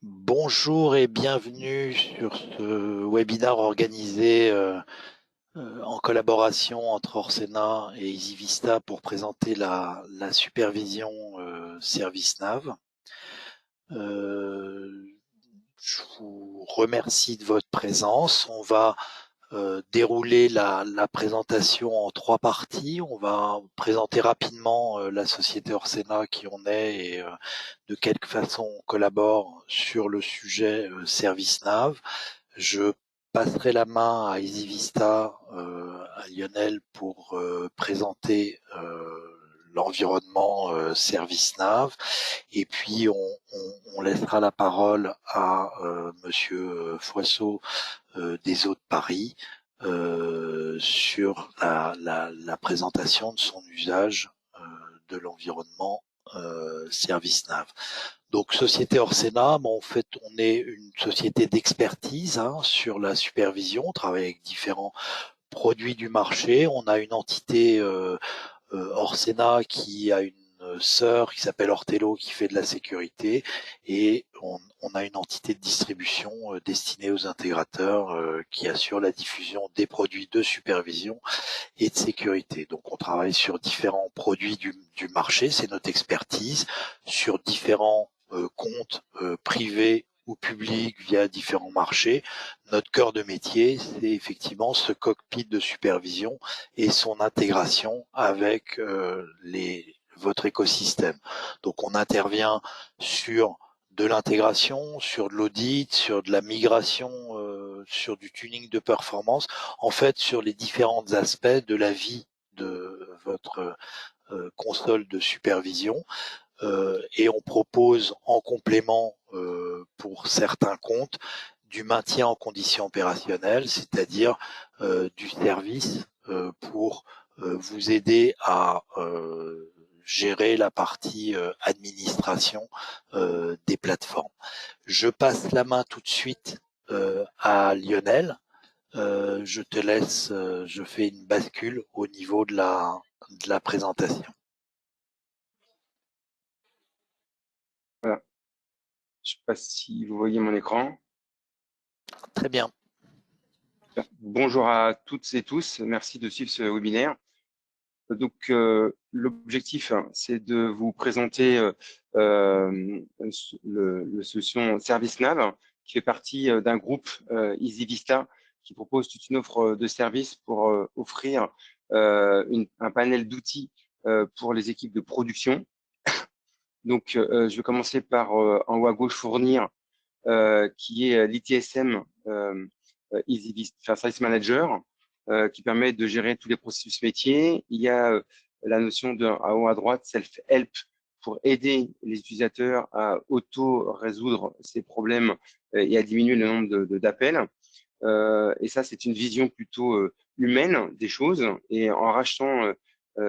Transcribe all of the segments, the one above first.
Bonjour et bienvenue sur ce webinaire organisé en collaboration entre Orsena et EasyVista pour présenter la supervision ServiceNav. Je vous remercie de votre présence. On va dérouler la présentation en trois parties. On va présenter rapidement la société Orsena, qui on est et de quelle façon on collabore sur le sujet ServiceNav. Je passerai la main à EasyVista, à Lionel, pour présenter l'environnement ServiceNav, et puis on laissera la parole à Monsieur Foisseau des Eaux de Paris sur la présentation de son usage de l'environnement ServiceNav. Donc, Société Orsena, en fait, on est une société d'expertise sur la supervision. On travaille avec différents produits du marché. On a une entité Orsena qui a une sœur qui s'appelle Ortello, qui fait de la sécurité, et on a une entité de distribution destinée aux intégrateurs qui assure la diffusion des produits de supervision et de sécurité. Donc on travaille sur différents produits du marché, c'est notre expertise, sur différents comptes privés ou publics via différents marchés. Notre cœur de métier, c'est effectivement ce cockpit de supervision et son intégration avec votre écosystème. Donc on intervient sur de l'intégration, sur de l'audit, sur de la migration, sur du tuning de performance, en fait sur les différents aspects de la vie de votre console de supervision. Et on propose en complément pour certains comptes du maintien en condition opérationnelle, c'est-à-dire du service pour vous aider à gérer la partie administration des plateformes. Je passe la main tout de suite à Lionel. Je te laisse, je fais une bascule au niveau de la présentation. Voilà. Je ne sais pas si vous voyez mon écran. Très bien. Bonjour à toutes et tous. Merci de suivre ce webinaire. Donc, l'objectif, c'est de vous présenter le solution ServiceNav, qui fait partie d'un groupe EasyVista, qui propose toute une offre de services pour offrir un panel d'outils pour les équipes de production. Donc, je vais commencer par en haut à gauche fournir qui est l'ITSM EasyVista Service Manager, qui permet de gérer tous les processus métiers. Il y a la notion de, en haut à droite, self-help, pour aider les utilisateurs à auto-résoudre ces problèmes et à diminuer le nombre d'appels. Et ça, c'est une vision plutôt humaine des choses. Et en rachetant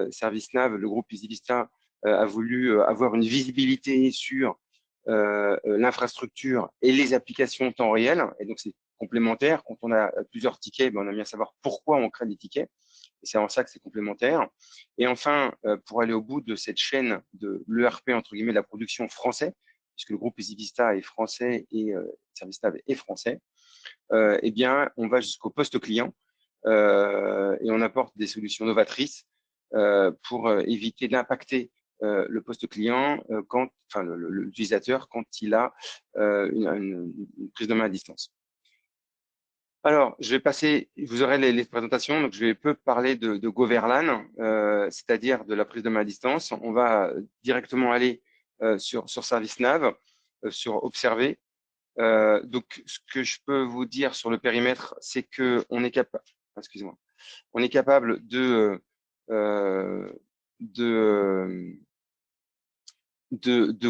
ServiceNav, le groupe EasyVista a voulu avoir une visibilité sur l'infrastructure et les applications en temps réel. Et donc, c'est complémentaire. Quand on a plusieurs tickets, on aime bien savoir pourquoi on crée des tickets. Et c'est en ça que c'est complémentaire. Et enfin, pour aller au bout de cette chaîne de l'ERP, entre guillemets, de la production français, puisque le groupe EasyVista est français et ServiceNav est français, eh bien, on va jusqu'au poste client et on apporte des solutions novatrices pour éviter d'impacter le poste client l'utilisateur quand il a une prise de main à distance. Alors, je vais passer, vous aurez les présentations, donc je vais peu parler de Goverlan, c'est-à-dire de la prise de main à distance. On va directement aller sur ServiceNav, sur Observer. Donc, ce que je peux vous dire sur le périmètre, c'est que on est capable, excusez-moi, on est capable de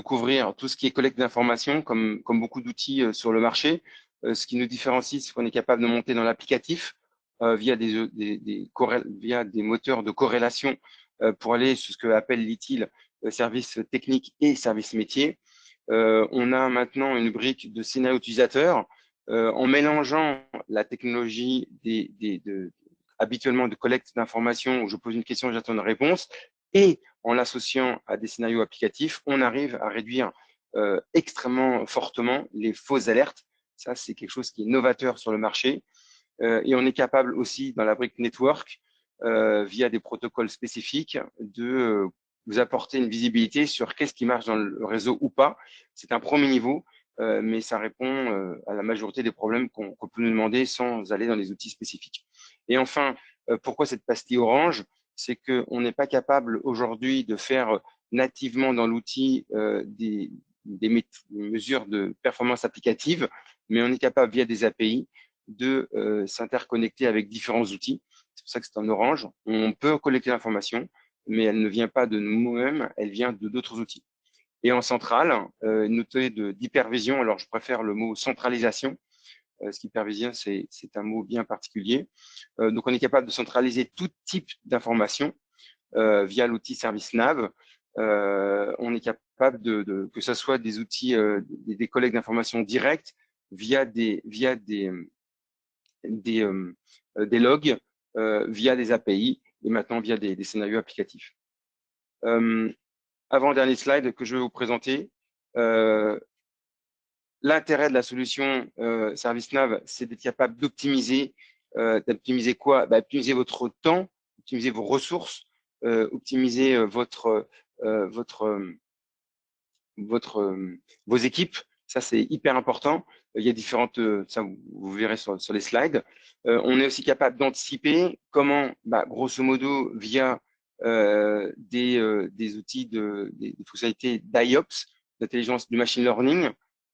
couvrir tout ce qui est collecte d'informations, comme beaucoup d'outils sur le marché. Ce qui nous différencie, c'est qu'on est capable de monter dans l'applicatif via via des moteurs de corrélation pour aller sur ce que appelle l'ITIL service technique et service métier. On a maintenant une brique de scénario utilisateur en mélangeant la technologie habituellement de collecte d'informations où je pose une question, j'attends une réponse, et en l'associant à des scénarios applicatifs, on arrive à réduire extrêmement fortement les fausses alertes. Ça, c'est quelque chose qui est novateur sur le marché. Et on est capable aussi, dans la brique network, via des protocoles spécifiques, de vous apporter une visibilité sur qu'est-ce qui marche dans le réseau ou pas. C'est un premier niveau, mais ça répond à la majorité des problèmes qu'on peut nous demander sans aller dans les outils spécifiques. Et enfin, pourquoi cette pastille orange? C'est qu'on n'est pas capable aujourd'hui de faire nativement dans l'outil des mesures de performance applicative, mais on est capable via des API de s'interconnecter avec différents outils. C'est pour ça que c'est en orange. On peut collecter l'information, mais elle ne vient pas de nous-mêmes, elle vient de d'autres outils. Et en centrale, une noté d'hypervision, alors je préfère le mot centralisation, parce qu'hypervision, c'est un mot bien particulier. Donc, on est capable de centraliser tout type d'informations via l'outil ServiceNav. On est capable que ce soit des outils, des collectes d'informations directes via des logs, via des API et maintenant via des scénarios applicatifs. Avant-dernier slide que je vais vous présenter. L'intérêt de la solution ServiceNav, c'est d'être capable d'optimiser. D'optimiser quoi? Optimiser votre temps, optimiser vos ressources, optimiser vos équipes. Ça, c'est hyper important. Il y a différentes, ça vous verrez sur les slides. On est aussi capable d'anticiper comment, grosso modo, via des outils des fonctionnalités d'IOPS, d'intelligence du machine learning,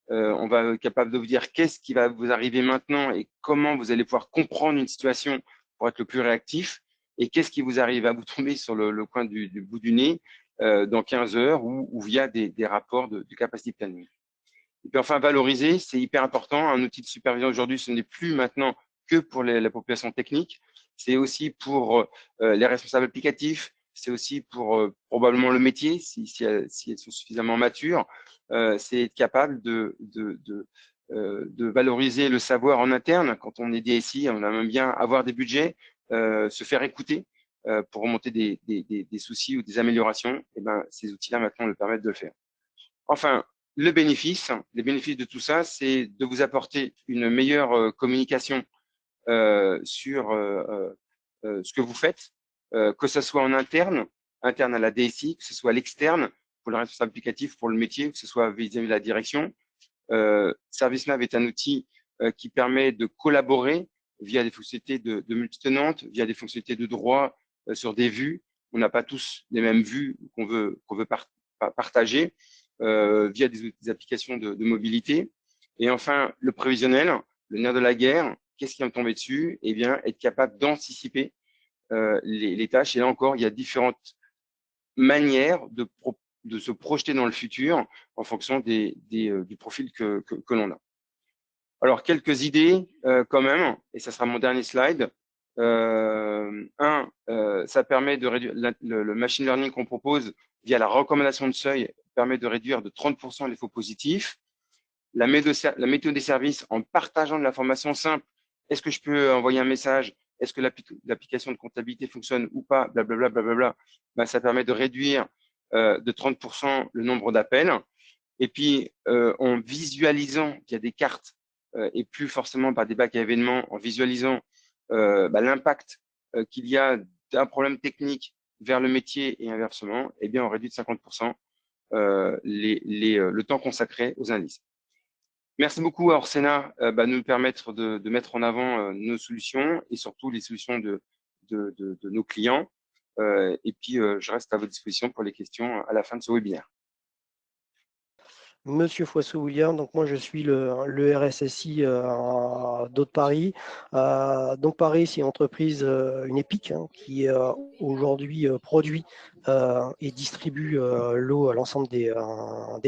on va être capable de vous dire qu'est-ce qui va vous arriver maintenant et comment vous allez pouvoir comprendre une situation pour être le plus réactif et qu'est-ce qui vous arrive à vous tomber sur le coin du bout du nez dans 15 heures ou via des rapports de capacity planning. Et puis enfin, valoriser, c'est hyper important. Un outil de supervision aujourd'hui, ce n'est plus maintenant que pour la population technique, c'est aussi pour les responsables applicatifs, c'est aussi pour probablement le métier, si elles sont suffisamment matures. C'est être capable de valoriser le savoir en interne. Quand on est DSI, on aime bien avoir des budgets, se faire écouter pour remonter des soucis ou des améliorations. Et ces outils-là, maintenant, le permettent de le faire. Enfin, les bénéfices de tout ça, c'est de vous apporter une meilleure communication sur ce que vous faites, que ce soit en interne à la DSI, que ce soit à l'externe, pour le responsable applicatif, pour le métier, que ce soit vis-à-vis de la direction. ServiceNav est un outil qui permet de collaborer via des fonctionnalités de multitenantes, via des fonctionnalités de droit sur des vues. On n'a pas tous les mêmes vues qu'on veut partager via des applications de mobilité. Et enfin, le prévisionnel, le nerf de la guerre, qu'est-ce qui va me tomber dessus? Eh bien, être capable d'anticiper les tâches. Et là encore, il y a différentes manières de se projeter dans le futur en fonction du profil que l'on a. Alors, quelques idées quand même, et ça sera mon dernier slide. Ça permet de réduire le machine learning qu'on propose via la recommandation de seuil permet de réduire de 30% les faux positifs. La méthode des services en partageant de l'information simple. Est-ce que je peux envoyer un message? Est-ce que l'application de comptabilité fonctionne ou pas? Blablabla, blablabla. Ça permet de réduire de 30% le nombre d'appels. Et puis, en visualisant qu'il y a des cartes et plus forcément par des bacs à événements, en visualisant l'impact qu'il y a d'un problème technique vers le métier et inversement, eh bien, on réduit de 50% le temps consacré aux indices. Merci beaucoup à Orsena de nous permettre de mettre en avant nos solutions et surtout les solutions de nos clients. Et puis, je reste à votre disposition pour les questions à la fin de ce webinaire. Monsieur Foisseau-William, donc moi je suis le RSSI d'Aude Paris. Donc Paris, c'est une entreprise, une EPIC, qui aujourd'hui produit et distribue l'eau à l'ensemble des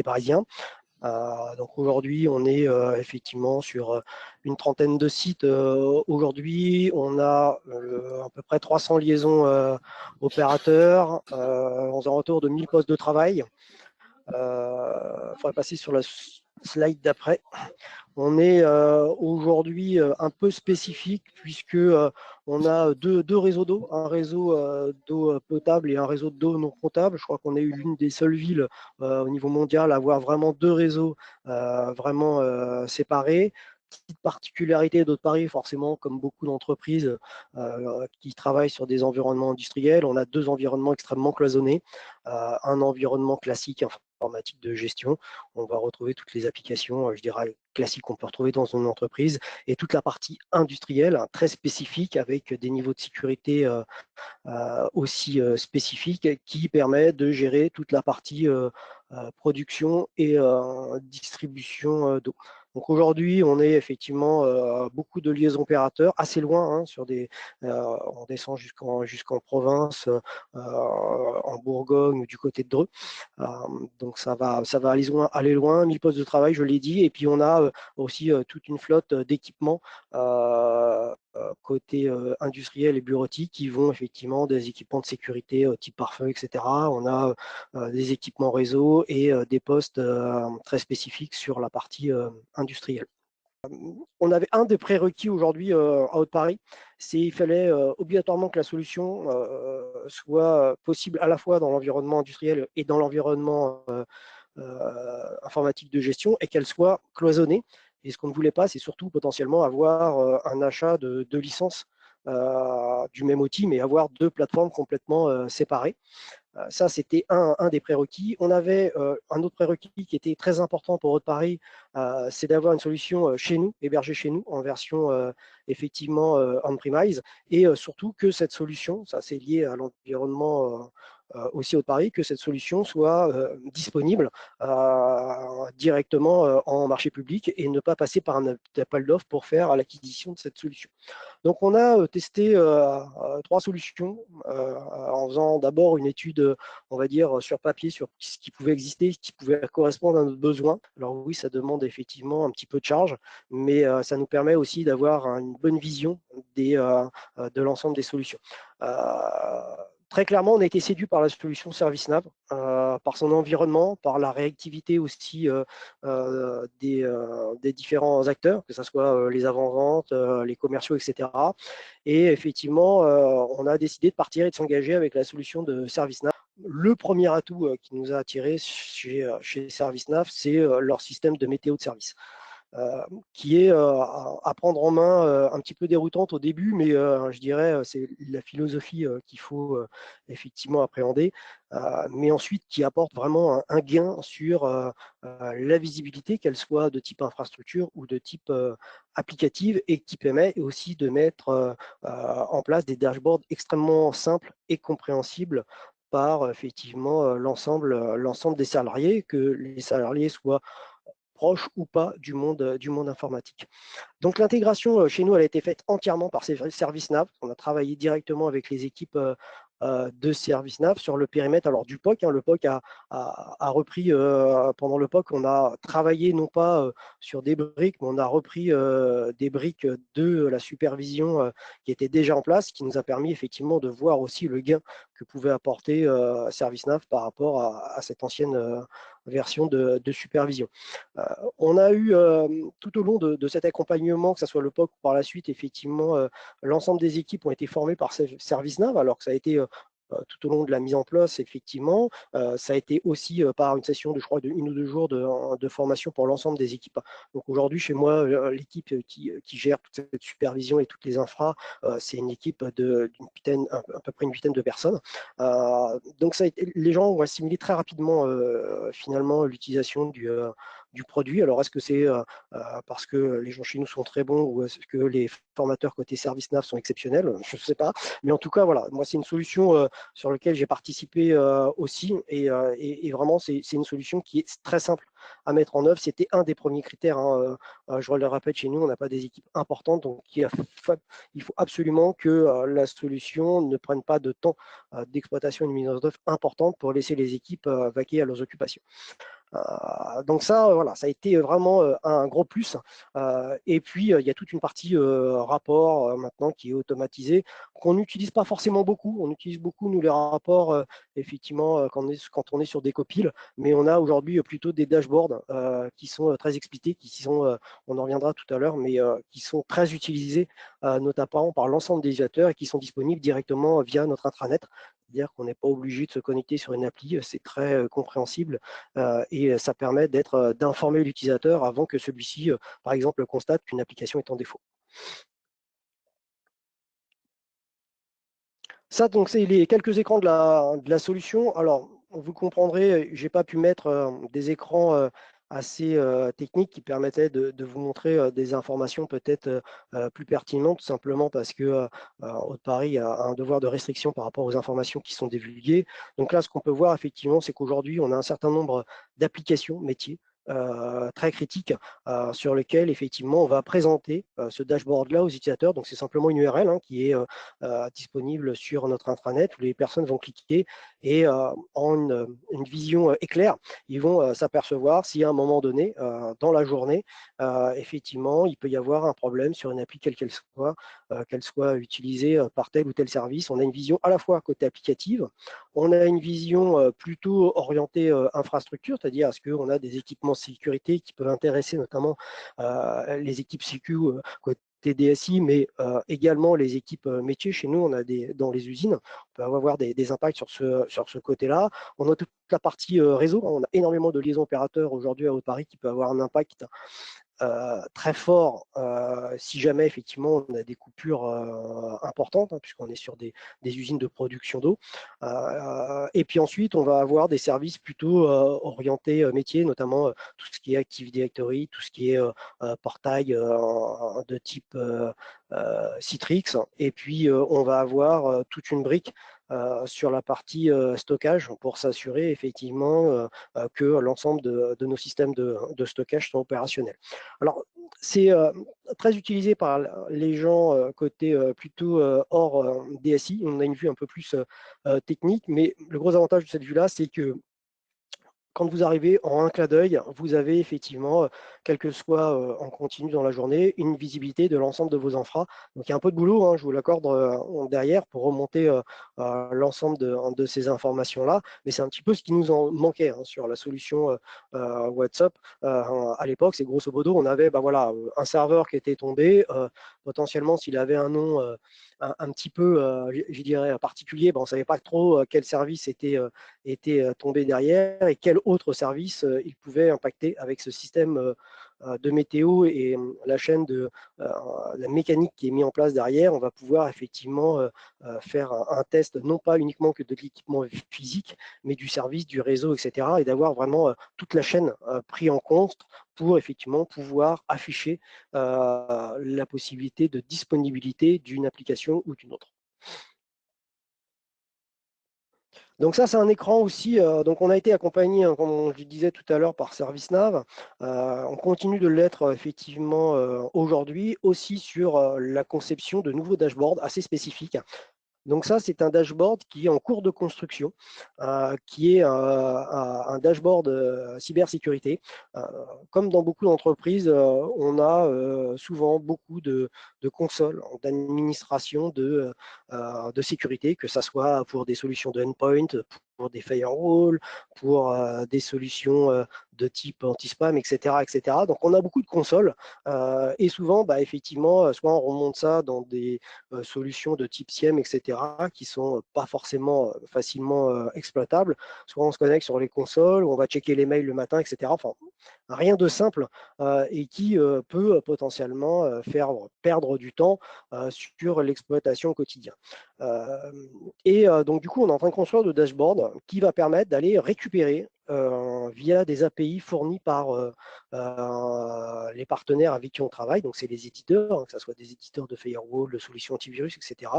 Parisiens. Donc aujourd'hui, on est effectivement sur une trentaine de sites. Aujourd'hui, on a à peu près 300 liaisons opérateurs, aux alentours de 1000 postes de travail. Il faudrait passer sur la slide d'après. On est aujourd'hui un peu spécifique puisque on a deux réseaux d'eau, un réseau d'eau potable et un réseau d'eau non potable. Je crois qu'on est l'une des seules villes au niveau mondial à avoir vraiment deux réseaux vraiment séparés. Petite particularité d'Eau de Paris, forcément, comme beaucoup d'entreprises qui travaillent sur des environnements industriels, on a deux environnements extrêmement cloisonnés. Un environnement classique informatique de gestion, on va retrouver toutes les applications, je dirais, classiques qu'on peut retrouver dans une entreprise, et toute la partie industrielle, très spécifique, avec des niveaux de sécurité aussi spécifiques, qui permet de gérer toute la partie production et distribution d'eau. Donc aujourd'hui, on est effectivement beaucoup de liaisons opérateurs, assez loin, hein, on descend jusqu'en province, en Bourgogne ou du côté de Dreux. Donc ça va aller loin, 1000 postes de travail, je l'ai dit. Et puis on a aussi toute une flotte d'équipements côté industriel et bureautique qui vont effectivement des équipements de sécurité type pare-feu, etc. On a des équipements réseau et des postes très spécifiques sur la partie industrielle. On avait un des prérequis aujourd'hui à Haute-Paris, c'est qu'il fallait obligatoirement que la solution soit possible à la fois dans l'environnement industriel et dans l'environnement informatique de gestion, et qu'elle soit cloisonnée. Et ce qu'on ne voulait pas, c'est surtout potentiellement avoir un achat de deux licences du même outil, mais avoir deux plateformes complètement séparées. Ça, c'était un des prérequis. On avait un autre prérequis qui était très important pour Haute-Paris, c'est d'avoir une solution chez nous, hébergée chez nous, en version effectivement on-premise, et surtout que cette solution, ça c'est lié à l'environnement aussi Haute-Paris, que cette solution soit disponible directement en marché public et ne pas passer par un appel d'offres pour faire l'acquisition de cette solution. Donc, on a testé trois solutions en faisant d'abord une étude, on va dire, sur papier, sur ce qui pouvait exister, ce qui pouvait correspondre à notre besoin. Alors oui, ça demande effectivement un petit peu de charge, mais ça nous permet aussi d'avoir une bonne vision de l'ensemble des solutions. Très clairement, on a été séduit par la solution ServiceNav, par son environnement, par la réactivité aussi des différents acteurs, que ce soit les avant-ventes, les commerciaux, etc. Et effectivement, on a décidé de partir et de s'engager avec la solution de ServiceNav. Le premier atout qui nous a attiré chez ServiceNav, c'est leur système de météo de service. Qui est à prendre en main, un petit peu déroutante au début, mais je dirais c'est la philosophie qu'il faut effectivement appréhender, mais ensuite qui apporte vraiment un gain sur la visibilité, qu'elle soit de type infrastructure ou de type applicative, et qui permet aussi de mettre en place des dashboards extrêmement simples et compréhensibles par effectivement l'ensemble des salariés, que les salariés soient proche ou pas du monde informatique. Donc l'intégration chez nous, elle a été faite entièrement par ServiceNav. On a travaillé directement avec les équipes de ServiceNav sur le périmètre alors du POC. Le POC a repris, pendant le POC, on a travaillé non pas sur des briques, mais on a repris des briques de la supervision qui était déjà en place, qui nous a permis effectivement de voir aussi le gain que pouvait apporter ServiceNav par rapport à cette ancienne version de supervision. On a eu tout au long de cet accompagnement, que ce soit le POC ou par la suite, effectivement, l'ensemble des équipes ont été formées par ServiceNav, alors que ça a été tout au long de la mise en place, effectivement. Ça a été aussi par une session je crois, de 1 ou 2 jours de formation pour l'ensemble des équipes. Donc aujourd'hui, chez moi, l'équipe qui gère toute cette supervision et toutes les infras, c'est une équipe à peu près une vingtaine de personnes. Donc les gens ont assimilé très rapidement finalement l'utilisation du produit. Alors, est-ce que c'est parce que les gens chez nous sont très bons, ou est-ce que les formateurs côté ServiceNav sont exceptionnels? Je ne sais pas. Mais en tout cas, voilà, moi, c'est une solution sur laquelle j'ai participé aussi. Et vraiment, c'est une solution qui est très simple à mettre en œuvre. C'était un des premiers critères. Je le répète, chez nous, on n'a pas des équipes importantes. Donc, il faut absolument que la solution ne prenne pas de temps d'exploitation et de mise en œuvre importante pour laisser les équipes vaquer à leurs occupations. Donc ça, voilà, ça a été vraiment un gros plus. Et puis, il y a toute une partie rapport maintenant qui est automatisée, qu'on n'utilise pas forcément beaucoup. On utilise beaucoup, nous, les rapports, effectivement, quand on est sur des copiles, mais on a aujourd'hui plutôt des dashboards qui sont très expliqués, qui sont, on en reviendra tout à l'heure, mais qui sont très utilisés, notamment par l'ensemble des utilisateurs et qui sont disponibles directement via notre intranet. C'est-à-dire qu'on n'est pas obligé de se connecter sur une appli, c'est très compréhensible et ça permet d'informer l'utilisateur avant que celui-ci, par exemple, constate qu'une application est en défaut. Ça, donc, c'est les quelques écrans de la solution. Alors, vous comprendrez, je n'ai pas pu mettre des écrans assez techniques qui permettaient de vous montrer des informations peut-être plus pertinentes, tout simplement parce que Haute-Paris a un devoir de restriction par rapport aux informations qui sont divulguées. Donc là, ce qu'on peut voir effectivement, c'est qu'aujourd'hui, on a un certain nombre d'applications métiers très critiques sur lesquelles effectivement on va présenter ce dashboard-là aux utilisateurs. Donc c'est simplement une URL qui est disponible sur notre intranet où les personnes vont cliquer et en une vision éclair, ils vont s'apercevoir si à un moment donné, dans la journée, effectivement, il peut y avoir un problème sur une appli quelle qu'elle soit utilisée par tel ou tel service. On a une vision à la fois côté applicative, on a une vision plutôt orientée infrastructure, c'est-à-dire est-ce qu'on a des équipements de sécurité qui peuvent intéresser notamment les équipes sécu côté DSI, mais également les équipes métiers. Chez nous, on a dans les usines, on peut avoir des impacts sur ce côté-là. On a toute la partie réseau. On a énormément de liaisons opérateurs aujourd'hui à Haute-Paris qui peut avoir un impact très fort si jamais effectivement on a des coupures importantes, puisqu'on est sur des usines de production d'eau. Et puis ensuite, on va avoir des services plutôt orientés métiers, notamment tout ce qui est Active Directory, tout ce qui est portail de type Citrix. Et puis, on va avoir toute une brique sur la partie stockage pour s'assurer effectivement que l'ensemble de nos systèmes de stockage sont opérationnels. Alors, c'est très utilisé par les gens côté plutôt hors DSI. On a une vue un peu plus technique, mais le gros avantage de cette vue-là, c'est que quand vous arrivez en un clin d'œil, vous avez effectivement, quel que soit en continu dans la journée, une visibilité de l'ensemble de vos infras. Donc il y a un peu de boulot, je vous l'accorde derrière, pour remonter l'ensemble de ces informations-là. Mais c'est un petit peu ce qui nous en manquait sur la solution WhatsApp. À l'époque, c'est grosso modo, on avait un serveur qui était tombé. Potentiellement, s'il avait un nom un petit peu, je dirais, particulier, on ne savait pas trop quel service était tombé derrière et quel autre service il pouvait impacter avec ce système de météo et la chaîne de la mécanique qui est mise en place derrière. On va pouvoir effectivement faire un test, non pas uniquement que de l'équipement physique, mais du service, du réseau, etc. et d'avoir vraiment toute la chaîne prise en compte pour effectivement pouvoir afficher la possibilité de disponibilité d'une application ou d'une autre. Donc ça, c'est un écran aussi. Donc on a été accompagné, comme je disais tout à l'heure, par ServiceNav. On continue de l'être effectivement aujourd'hui, aussi sur la conception de nouveaux dashboards assez spécifiques. Donc ça, c'est un dashboard qui est en cours de construction, qui est un dashboard cybersécurité. Comme dans beaucoup d'entreprises, on a souvent beaucoup de consoles d'administration de sécurité, que ce soit pour des solutions de endpoint, pour des firewalls, pour des solutions de type anti-spam, etc., etc. Donc on a beaucoup de consoles et souvent, effectivement, soit on remonte ça dans des solutions de type SIEM, etc., qui sont pas forcément facilement exploitables. Soit on se connecte sur les consoles, ou on va checker les mails le matin, etc. Enfin, rien de simple et qui peut potentiellement faire perdre du temps sur l'exploitation au quotidien. Donc, du coup, on est en train de construire le dashboard qui va permettre d'aller récupérer via des API fournis par les partenaires avec qui on travaille, donc c'est les éditeurs, que ce soit des éditeurs de firewall, de solutions antivirus, etc.,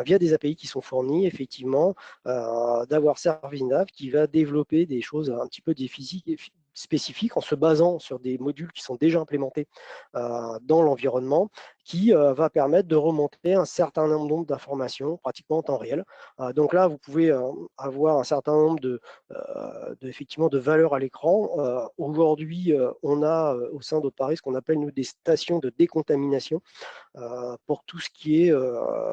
via des API qui sont fournis, effectivement, d'avoir ServiceNav qui va développer des choses un petit peu spécifique en se basant sur des modules qui sont déjà implémentés dans l'environnement, qui va permettre de remonter un certain nombre d'informations pratiquement en temps réel. Donc là, vous pouvez avoir un certain nombre effectivement de valeurs à l'écran. Aujourd'hui, on a au sein d'Aude-Paris ce qu'on appelle nous des stations de décontamination pour tout ce qui est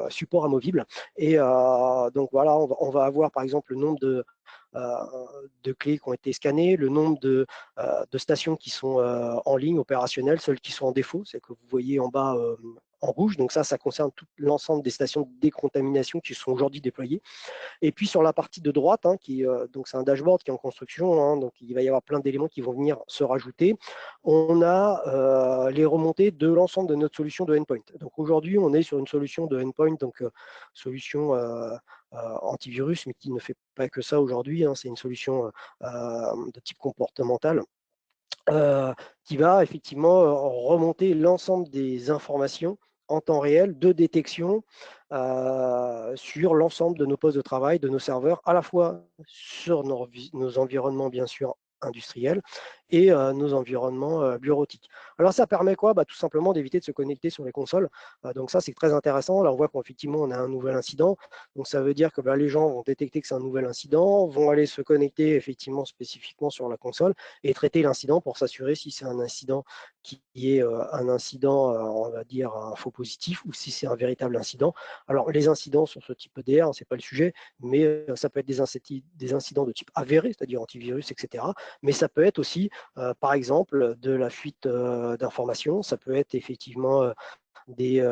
support amovible. Et donc voilà, on va avoir par exemple le nombre de clés qui ont été scannées, le nombre de stations qui sont en ligne opérationnelles, celles qui sont en défaut, c'est que vous voyez en bas en rouge. Donc ça concerne tout l'ensemble des stations de décontamination qui sont aujourd'hui déployées. Et puis sur la partie de droite, donc c'est un dashboard qui est en construction, donc il va y avoir plein d'éléments qui vont venir se rajouter. On a les remontées de l'ensemble de notre solution de endpoint. Donc aujourd'hui, on est sur une solution de endpoint, donc solution antivirus, mais qui ne fait pas que ça aujourd'hui. C'est une solution de type comportemental. Qui va effectivement remonter l'ensemble des informations en temps réel de détection sur l'ensemble de nos postes de travail, de nos serveurs, à la fois sur nos environnements, bien sûr, industriels et nos environnements bureautiques. Alors, ça permet quoi? Tout simplement d'éviter de se connecter sur les consoles. Donc, ça, c'est très intéressant. Là, on voit qu'effectivement, on a un nouvel incident. Donc, ça veut dire que les gens vont détecter que c'est un nouvel incident, vont aller se connecter effectivement spécifiquement sur la console et traiter l'incident pour s'assurer si c'est un incident qui est un incident, on va dire, un faux positif, ou si c'est un véritable incident. Alors, les incidents sur ce type EDR, ce n'est pas le sujet, mais ça peut être des incidents de type avéré, c'est-à-dire antivirus, etc. Mais ça peut être aussi, par exemple, de la fuite d'informations, ça peut être effectivement des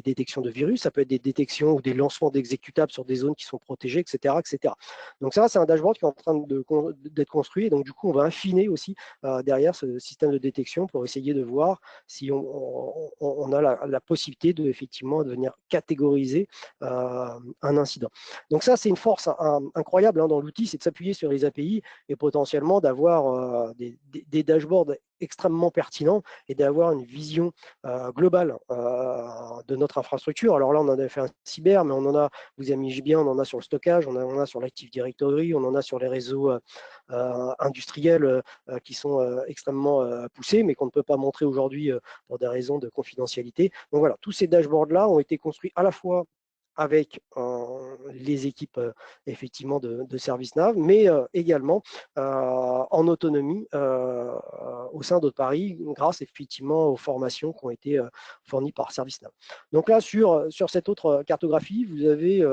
détections de virus, ça peut être des détections ou des lancements d'exécutables sur des zones qui sont protégées, etc. etc. Donc ça, c'est un dashboard qui est en train d'être construit. Et donc, du coup, on va affiner aussi derrière ce système de détection pour essayer de voir si on a la possibilité de, effectivement, de venir catégoriser un incident. Donc ça, c'est une force incroyable dans l'outil, c'est de s'appuyer sur les API et potentiellement d'avoir des dashboards extrêmement pertinents et d'avoir une vision globale de notre infrastructure. Alors là, on en a fait un cyber, mais on en a, vous imaginez bien, on en a sur le stockage, on en a sur l'Active Directory, on en a sur les réseaux industriels qui sont extrêmement poussés, mais qu'on ne peut pas montrer aujourd'hui pour des raisons de confidentialité. Donc voilà, tous ces dashboards-là ont été construits à la fois avec les équipes effectivement de ServiceNav, mais également en autonomie au sein d'Aude-Paris, grâce effectivement aux formations qui ont été fournies par ServiceNav. Donc là, sur cette autre cartographie, vous avez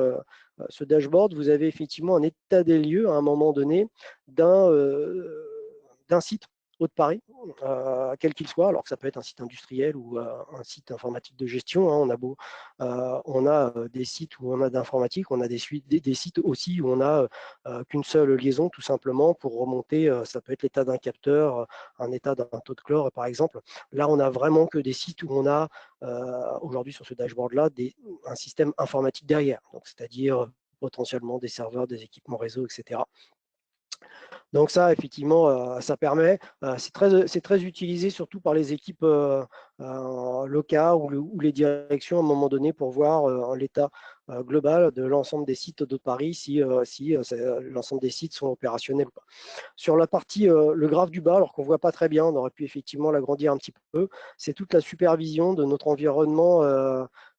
ce dashboard, vous avez effectivement un état des lieux à un moment donné d'un site Aude-Paris, quel qu'il soit, alors que ça peut être un site industriel ou un site informatique de gestion. On a des sites où on a d'informatique, on a des sites aussi où on a qu'une seule liaison, tout simplement, pour remonter, ça peut être l'état d'un capteur, un état d'un taux de chlore, par exemple. Là, on a vraiment que des sites où on a, aujourd'hui sur ce dashboard-là, un système informatique derrière, donc c'est-à-dire potentiellement des serveurs, des équipements réseau, etc. Donc ça, effectivement, ça permet, c'est très utilisé surtout par les équipes locales ou les directions à un moment donné pour voir l'état global de l'ensemble des sites de Paris, si l'ensemble des sites sont opérationnels ou pas. Sur la partie, le graphe du bas, alors qu'on ne voit pas très bien, on aurait pu effectivement l'agrandir un petit peu, c'est toute la supervision de notre environnement,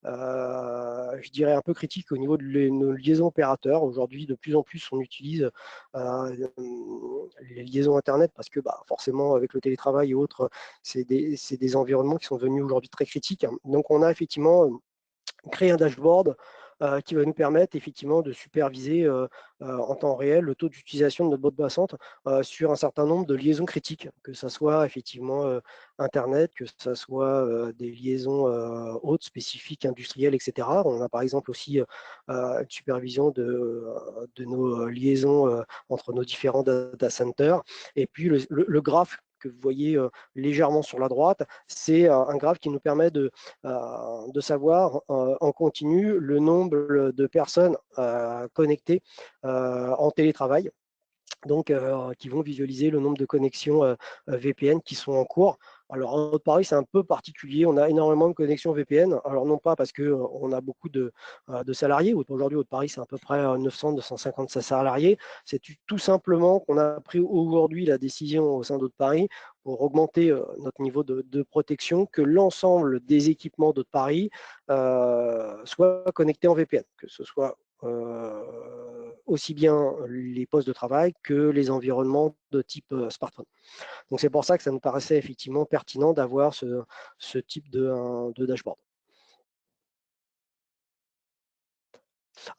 je dirais un peu critique au niveau de nos liaisons opérateurs. Aujourd'hui, de plus en plus, on utilise les liaisons Internet parce que forcément, avec le télétravail et autres, c'est des environnements qui sont devenus aujourd'hui très critiques. Donc, on a effectivement créé un dashboard qui va nous permettre effectivement de superviser en temps réel le taux d'utilisation de notre bande passante sur un certain nombre de liaisons critiques, que ce soit effectivement Internet, que ce soit des liaisons hautes, spécifiques, industrielles, etc. On a par exemple aussi une supervision de nos liaisons entre nos différents data centers. Et puis le graphe que vous voyez légèrement sur la droite, c'est un graphe qui nous permet de savoir en continu le nombre de personnes connectées en télétravail, donc qui vont visualiser le nombre de connexions VPN qui sont en cours. Alors, en Haute-Paris, c'est un peu particulier. On a énormément de connexions VPN. Alors, non pas parce qu'on a beaucoup de salariés. Aujourd'hui, Haute-Paris, c'est à peu près 900-950 salariés. C'est tout simplement qu'on a pris aujourd'hui la décision au sein d'Haute-Paris pour augmenter notre niveau de protection, que l'ensemble des équipements d'Haute-Paris soient connectés en VPN, que ce soit aussi bien les postes de travail que les environnements de type smartphone. Donc c'est pour ça que ça nous paraissait effectivement pertinent d'avoir ce type de dashboard.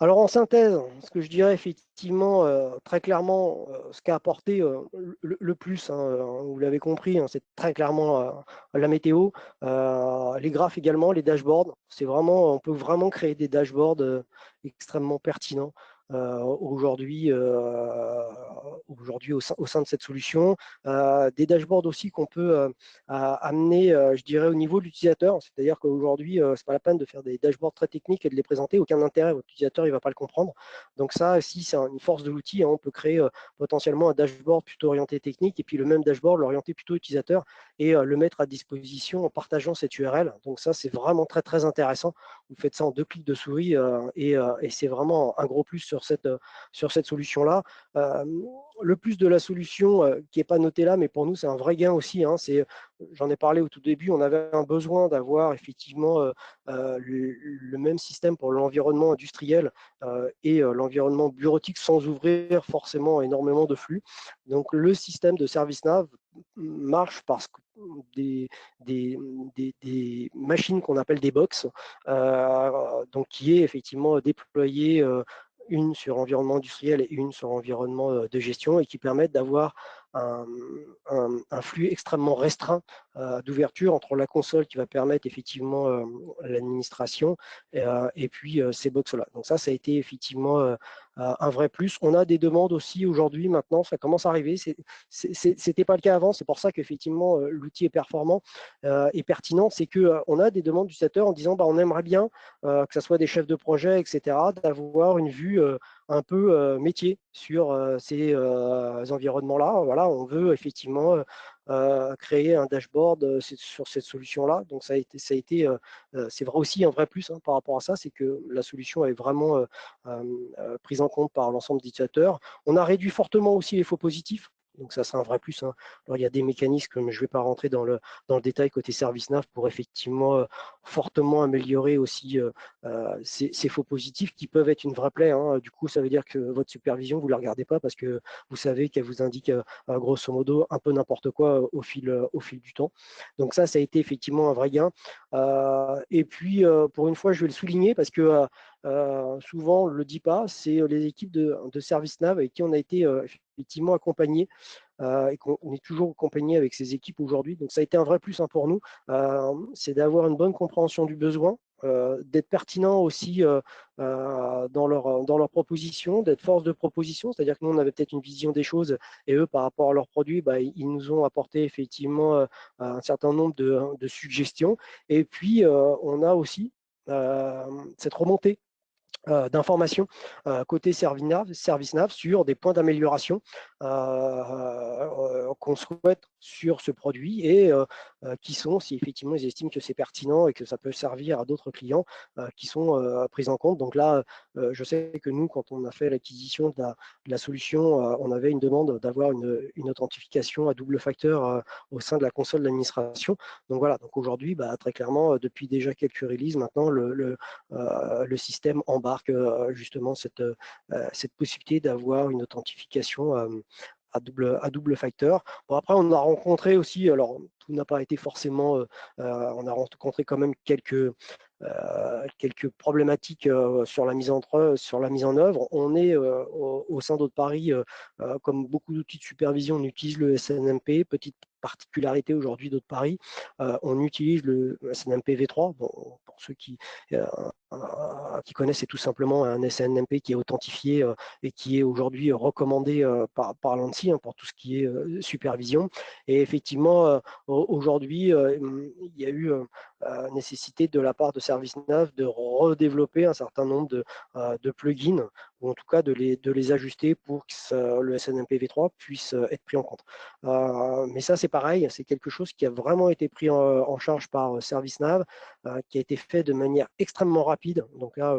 Alors en synthèse, ce que je dirais effectivement très clairement, ce qu'a apporté le plus, vous l'avez compris, c'est très clairement la météo, les graphes également, les dashboards. On peut vraiment créer des dashboards extrêmement pertinents aujourd'hui au sein de cette solution. Des dashboards aussi qu'on peut amener, je dirais, au niveau de l'utilisateur. C'est-à-dire qu'aujourd'hui, ce n'est pas la peine de faire des dashboards très techniques et de les présenter. Aucun intérêt, votre utilisateur il ne va pas le comprendre. Donc ça, si c'est une force de l'outil, on peut créer potentiellement un dashboard plutôt orienté technique et puis le même dashboard l'orienter plutôt utilisateur et le mettre à disposition en partageant cette URL. Donc ça, c'est vraiment très, très intéressant. Vous faites ça en 2 clics de souris et c'est vraiment un gros plus sur cette solution-là. Le plus de la solution qui n'est pas noté là, mais pour nous, c'est un vrai gain aussi. J'en ai parlé au tout début, on avait un besoin d'avoir effectivement le même système pour l'environnement industriel et l'environnement bureautique sans ouvrir forcément énormément de flux. Donc le système de ServiceNav marche parce que des machines qu'on appelle des box, donc qui est effectivement déployée une sur environnement industriel et une sur environnement de gestion et qui permettent d'avoir un flux extrêmement restreint d'ouverture entre la console qui va permettre effectivement l'administration et puis ces box-là. Donc ça a été effectivement un vrai plus. On a des demandes aussi aujourd'hui, maintenant, ça commence à arriver. C'était pas le cas avant, c'est pour ça qu'effectivement l'outil est performant et pertinent. C'est qu'on a des demandes d'utilisateurs en disant on aimerait bien, que ce soit des chefs de projet, etc., d'avoir une vue un peu métier sur ces environnements-là. Voilà, on veut effectivement créer un dashboard sur cette solution-là. Donc c'est vrai aussi un vrai plus par rapport à ça, c'est que la solution est vraiment prise en compte par l'ensemble des utilisateurs. On a réduit fortement aussi les faux positifs. Donc ça, c'est un vrai plus. Alors, il y a des mécanismes, mais je ne vais pas rentrer dans le détail côté ServiceNav pour effectivement fortement améliorer aussi ces faux positifs qui peuvent être une vraie plaie. Du coup, ça veut dire que votre supervision, vous ne la regardez pas parce que vous savez qu'elle vous indique grosso modo un peu n'importe quoi au fil du temps. Donc ça a été effectivement un vrai gain. Et puis, pour une fois, je vais le souligner parce que souvent, on ne le dit pas, c'est les équipes de ServiceNav avec qui on a été effectivement accompagnés et qu'on est toujours accompagné avec ces équipes aujourd'hui. Donc ça a été un vrai plus pour nous, c'est d'avoir une bonne compréhension du besoin, d'être pertinent aussi dans leur proposition, d'être force de proposition, c'est-à-dire que nous, on avait peut-être une vision des choses et eux, par rapport à leurs produits, ils nous ont apporté effectivement un certain nombre de suggestions. Et puis, on a aussi cette remontée d'informations côté ServiceNav sur des points d'amélioration qu'on souhaite sur ce produit et qui sont, si effectivement ils estiment que c'est pertinent et que ça peut servir à d'autres clients, qui sont pris en compte. Donc là, je sais que nous, quand on a fait l'acquisition de la solution, on avait une demande d'avoir une authentification à double facteur au sein de la console d'administration. Donc voilà, donc aujourd'hui, très clairement, depuis déjà quelques releases, maintenant, le système embarque justement cette possibilité d'avoir une authentification à double facteur. Bon, après, on a rencontré aussi, alors tout n'a pas été forcément, on a rencontré quand même quelques problématiques sur la mise en œuvre. On est au sein d'Haute-Paris, comme beaucoup d'outils de supervision, on utilise le SNMP. Petite particularité aujourd'hui d'Haute-Paris, on utilise le SNMP V3. Bon, pour ceux qui connaissent, c'est tout simplement un SNMP qui est authentifié et qui est aujourd'hui recommandé par l'ANSSI pour tout ce qui est supervision. Et effectivement, aujourd'hui, il y a eu nécessité de la part de ServiceNav de redévelopper un certain nombre de plugins ou en tout cas de les ajuster pour que le SNMP V3 puisse être pris en compte. Mais ça, c'est pareil, c'est quelque chose qui a vraiment été pris en charge par ServiceNav, qui a été fait de manière extrêmement rapide. Donc là,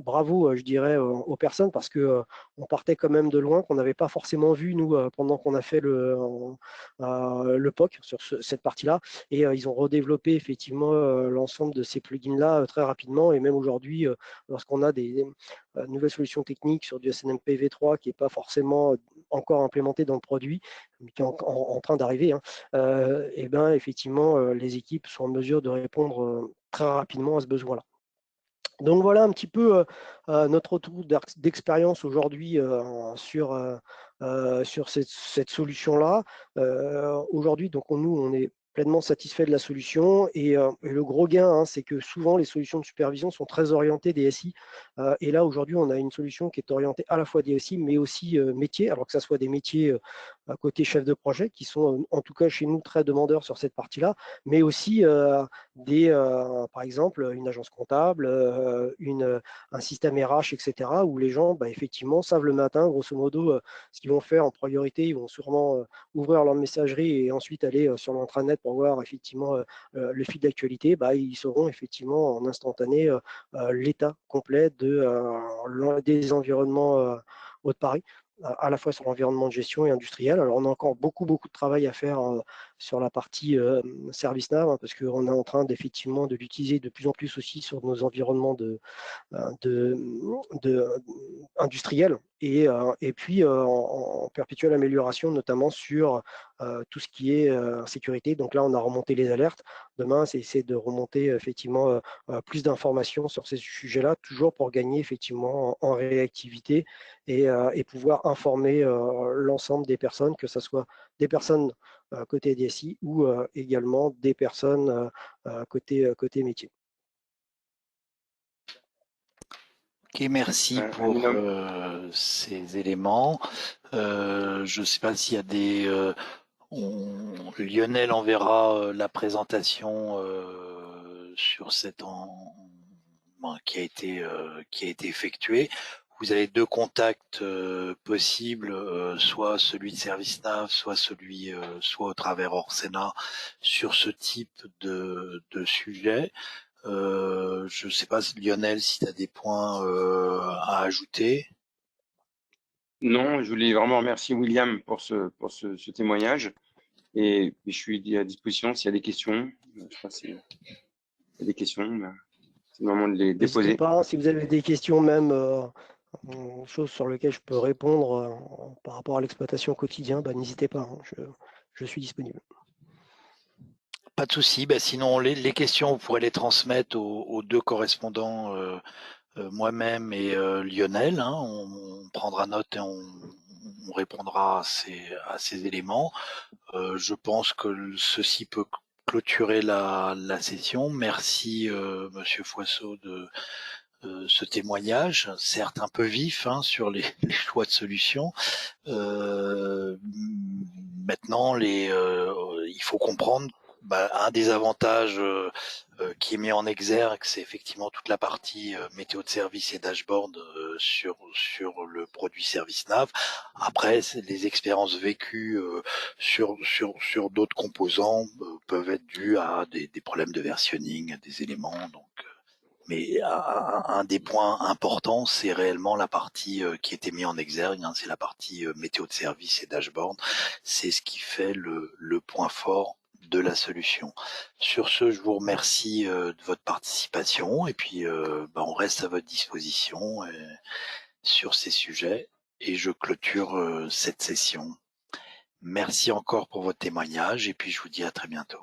bravo, je dirais, aux personnes, parce que on partait quand même de loin, qu'on n'avait pas forcément vu, nous, pendant qu'on a fait le POC sur cette partie-là. Et ils ont redéveloppé effectivement l'ensemble de ces plugins-là très rapidement. Et même aujourd'hui, lorsqu'on a des nouvelles solutions techniques sur du SNMP V3 qui n'est pas forcément encore implémenté dans le produit, mais qui est en train d'arriver, hein, et ben effectivement, les équipes sont en mesure de répondre très rapidement à ce besoin-là. Donc voilà un petit peu notre retour d'expérience aujourd'hui sur cette solution-là. Aujourd'hui, donc nous, on est pleinement satisfait de la solution, et le gros gain, hein, c'est que souvent les solutions de supervision sont très orientées DSI, et là aujourd'hui on a une solution qui est orientée à la fois DSI mais aussi métier, alors que ça soit des métiers à côté chef de projet qui sont en tout cas chez nous très demandeurs sur cette partie-là, mais aussi par exemple, une agence comptable, un système RH, etc., où les gens, effectivement, savent le matin, grosso modo, ce qu'ils vont faire en priorité. Ils vont sûrement ouvrir leur messagerie et ensuite aller sur l'intranet pour voir effectivement le fil d'actualité. Ils sauront effectivement en instantané l'état complet des environnements Haute-Paris, à la fois sur l'environnement de gestion et industriel. Alors, on a encore beaucoup de travail à faire sur la partie ServiceNav, hein, parce qu'on est en train d'effectivement de l'utiliser de plus en plus aussi sur nos environnements industriels, et puis en perpétuelle amélioration, notamment sur tout ce qui est sécurité. Donc là, on a remonté les alertes. Demain, c'est essayer de remonter effectivement plus d'informations sur ces sujets-là, toujours pour gagner effectivement en réactivité et pouvoir informer l'ensemble des personnes, que ce soit des personnes côté DSI ou également des personnes côté métier. Ok, merci pour ces éléments. Je ne sais pas s'il y a des... Lionel enverra la présentation sur qui a été effectuée. Vous avez deux contacts possibles, soit celui de ServiceNav, soit au travers Orsena, sur ce type de sujet. Je ne sais pas, Lionel, si tu as des points à ajouter. Non, je voulais vraiment remercier William pour ce témoignage, et je suis à disposition s'il y a des questions. Je sais pas s'il y a des questions, c'est le moment de les déposer. N'hésitez pas, si vous avez des questions, même choses sur lesquelles je peux répondre par rapport à l'exploitation quotidienne, n'hésitez pas, hein, je suis disponible. Pas de souci. Sinon, les questions, vous pourrez les transmettre aux deux correspondants, moi-même et Lionel. Hein. On prendra note et on répondra à ces éléments. Je pense que ceci peut clôturer la session. Merci, Monsieur Foisseau, de ce témoignage, certes un peu vif sur les choix de solutions. Maintenant, il faut comprendre un des avantages qui est mis en exergue, c'est effectivement toute la partie météo de service et dashboard sur le produit ServiceNav. Après, les expériences vécues sur d'autres composants peuvent être dues à des problèmes de versionning, des éléments. Donc, mais un des points importants, c'est réellement la partie qui était mise en exergue, c'est la partie météo de service et dashboard. C'est ce qui fait le point fort de la solution. Sur ce, je vous remercie de votre participation, et puis on reste à votre disposition sur ces sujets, et je clôture cette session. Merci encore pour votre témoignage, et puis je vous dis à très bientôt.